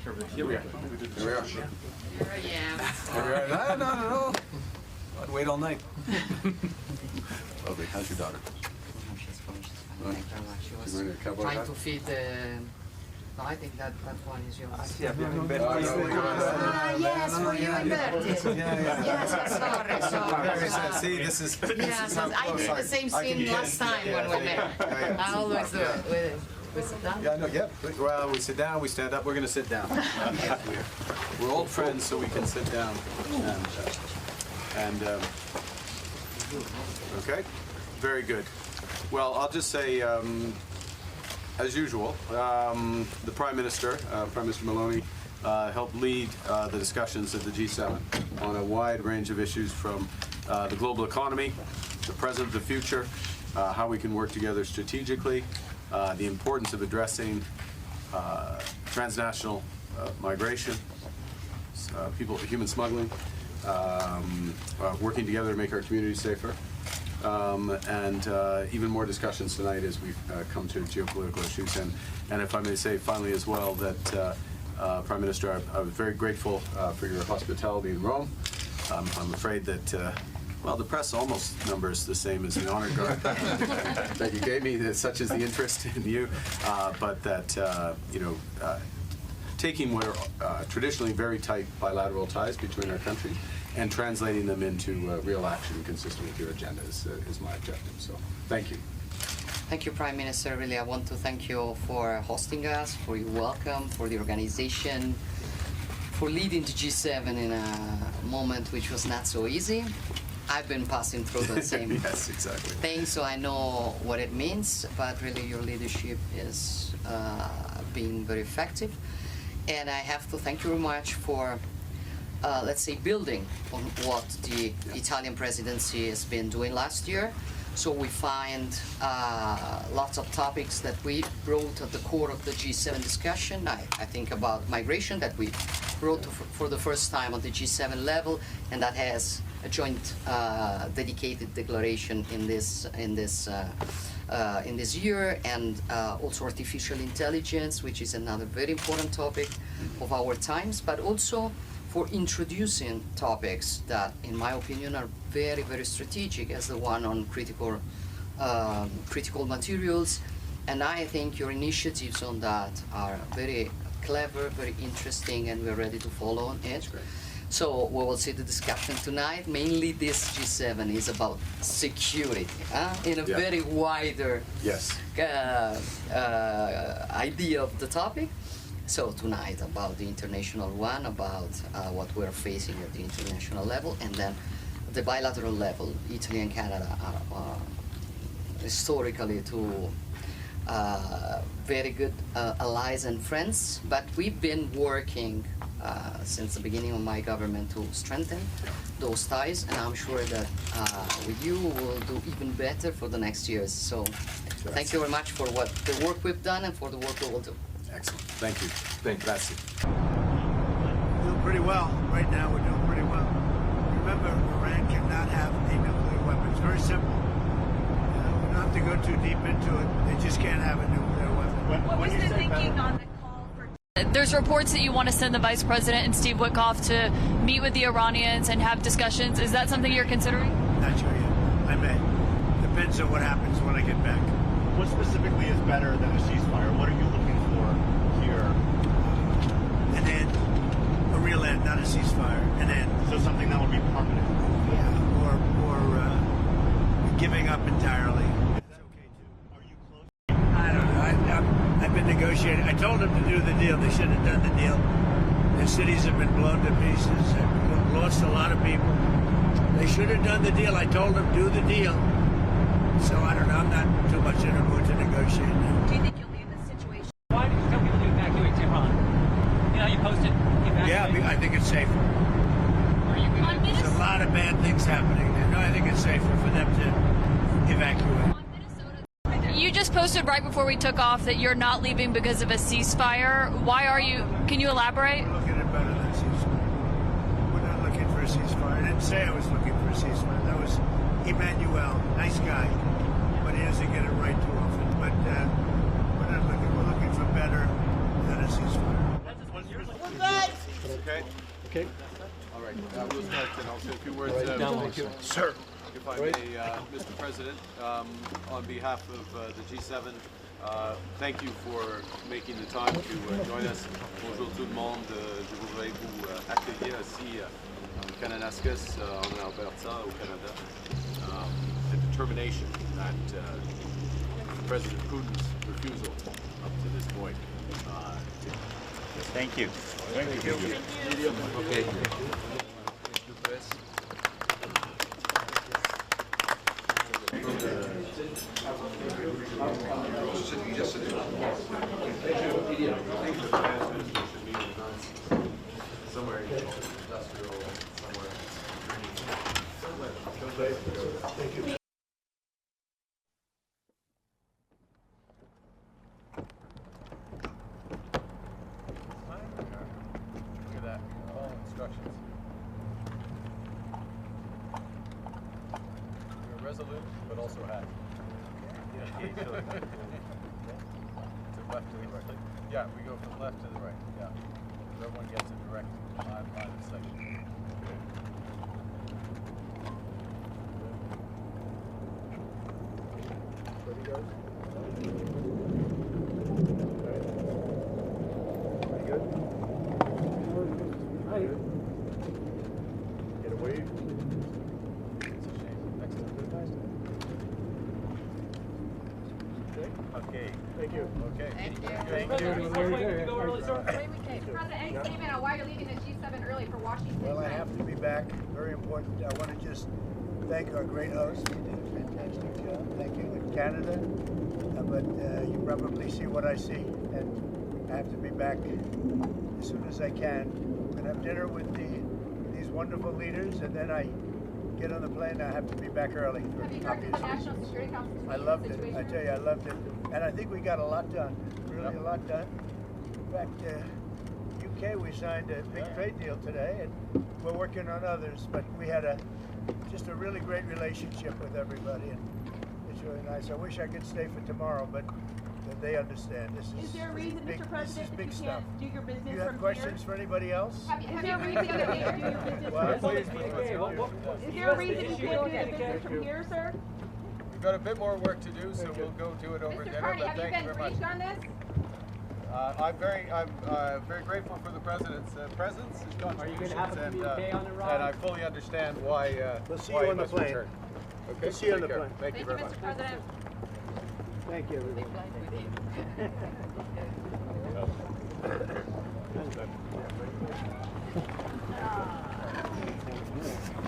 Here we are. Here we are. Here I am. Here we are. No, not at all. I'd wait all night. Lovely. How's your daughter? She's fine. Thank you very much. She She's wearing a was cowboy trying hat? to feed the... No, I think that one is yours. Yes, for you in Bertie. Yes, sorry. See, this is. Yes, I did the same scene last time when we met. I always do it. We sit down? Yeah, no, yeah. Well, we sit down, we stand up. We're going to sit down. We're old friends, so we can sit down. Okay, very good. Well, I'll just say, as usual, the Prime Minister, Prime Minister Maloney, helped lead the discussions at the G7 on a wide range of issues from the global economy, the present, the future, how we can work together strategically, the importance of addressing transnational migration, human smuggling, working together to make our communities safer, and even more discussions tonight as we've come to geopolitical issues. And if I may say finally as well that, Prime Minister, I was very grateful for your hospitality in Rome. I'm afraid that well, the press almost numbers the same as the honor guard that you gave me, such is the interest in you, but that, you know, taking what are traditionally very tight bilateral ties between our countries and translating them into real action consistent with your agenda is my objective. So, thank you. Thank you, Prime Minister. Really, I want to thank you for hosting us, for your welcome, for the organization, for leading the G7 in a moment which was not so easy. I've been passing through the same yes, exactly. thing, so I know what it means, but really your leadership is being very effective. And I have to thank you very much for, let's say, building on what the Italian presidency has been doing last year. So we find lots of topics that we brought at the core of the G7 discussion. I think about migration that we brought for the first time on the G7 level, and that has a joint dedicated declaration in this year, and also artificial intelligence, which is another very important topic of our times, but also for introducing topics that, in my opinion, are very, very strategic, as the one on critical materials. And I think your initiatives on that are very clever, very interesting, and we're ready to follow on it. So we will see the discussion tonight. Mainly this G7 is about security, in a very wider idea of the topic. So tonight about the international one, about what we're facing at the international level, and then the bilateral level. Italy and Canada are historically two very good allies and friends, but we've been working since the beginning of my government to strengthen those ties, and I'm sure that with you we'll do even better for the next years. So thank you very much for the work we've done and for the work we will do. Excellent. Thank you. Thank you. That's it. We're doing pretty well. Right now we're doing pretty well. Remember, Iran cannot have a nuclear weapon. It's very simple. We don't have to go too deep into it. They just can't have a nuclear weapon. What was the thinking on the call for... There's reports that you want to send the Vice President and Steve Witkoff to meet with the Iranians and have discussions. Is that something you're considering? Not sure yet. I may. Depends on what happens when I get back. What specifically is better than a ceasefire? What are you looking for here? An end. A real end, not a ceasefire. An end. So something that would be permanent? Yeah. Or giving up entirely. It's okay too. Are you close? I don't know. I've been negotiating. I told them to do the deal. They should have done the deal. Their cities have been blown to pieces. They've lost a lot of people. They should have done the deal. I told them, do the deal. So I don't know. I'm not too much in a mood to negotiate now. Do you think you'll be in this situation? Why did you tell people to evacuate Tehran? You know, you posted evacuate. Yeah, I think it's safer. Are you going to... There's a lot of bad things happening there. No, I think it's safer for them to evacuate. You just posted right before we took off that you're not leaving because of a ceasefire. Why are you? Can you elaborate? We're looking at better than a ceasefire. We're not looking for a ceasefire. I didn't say I was looking for a ceasefire. That was Emmanuel, nice guy, but he doesn't get it right too often. But we're not looking. We're looking for better than a ceasefire. Okay. Okay. All right. We'll start, and I'll say a few words. Thank you. Sir. If I may, Mr. President, on behalf of the G7, thank you for making the time to join us. Bonjour tout le monde. Je voudrais vous accueillir ici en Kananaskis, en Alberta, au Canada. The determination that President Putin's refusal up to this point. Thank you. Thank you. Okay. Somewhere industrial, somewhere. Thank you. Look at that. All instructions. We're resolute, but also happy. To left to the right. Yeah, we go from left to the right. Yeah. So everyone gets a direct line of sight. Ready, guys? Pretty good? Hi. Get a wave. It's a shame. Excellent. Good, guys. Okay. Thank you. Okay. Thank you. Thank President, you. go early, sir. President, any statement on why you're leaving the G7 early for Washington? Well, I have to be back. Very important. I want to just thank our great host. He did a fantastic job. Thank you in Canada. But you probably see what I see, and I have to be back as soon as I can. I'm going to have dinner with these wonderful leaders, and then I get on the plane. I have to be back early. For Have you heard obvious the reasons. National Security Council I loved it. situation? I tell you, I loved it. And I think we got a lot done. Really a lot done. In fact, UK, we signed a big trade deal today, and we're working on others. But we had just a really great relationship with everybody, and it's really nice. I wish I could stay for tomorrow, but they understand. This Is there a reason, big, Mr. President, this is that big you stuff. can't do your business Do you have from questions for anybody else? here? Is there a reason you can't do your business Well, from please, here? please. Is there a reason you can't do the business from here, sir? We've got a bit more work to do, so we'll go do it over Mr. dinner. Carney, But have you thank you been very much. briefed on this? I'm very grateful for the president's presence, his Are you going to have a contributions, communique on the ride? and I fully understand why. We'll see why you he on the must plane. return. Okay. We'll see you on Take the care. plane. Thank you very much. Mr. President. Thank you, everybody.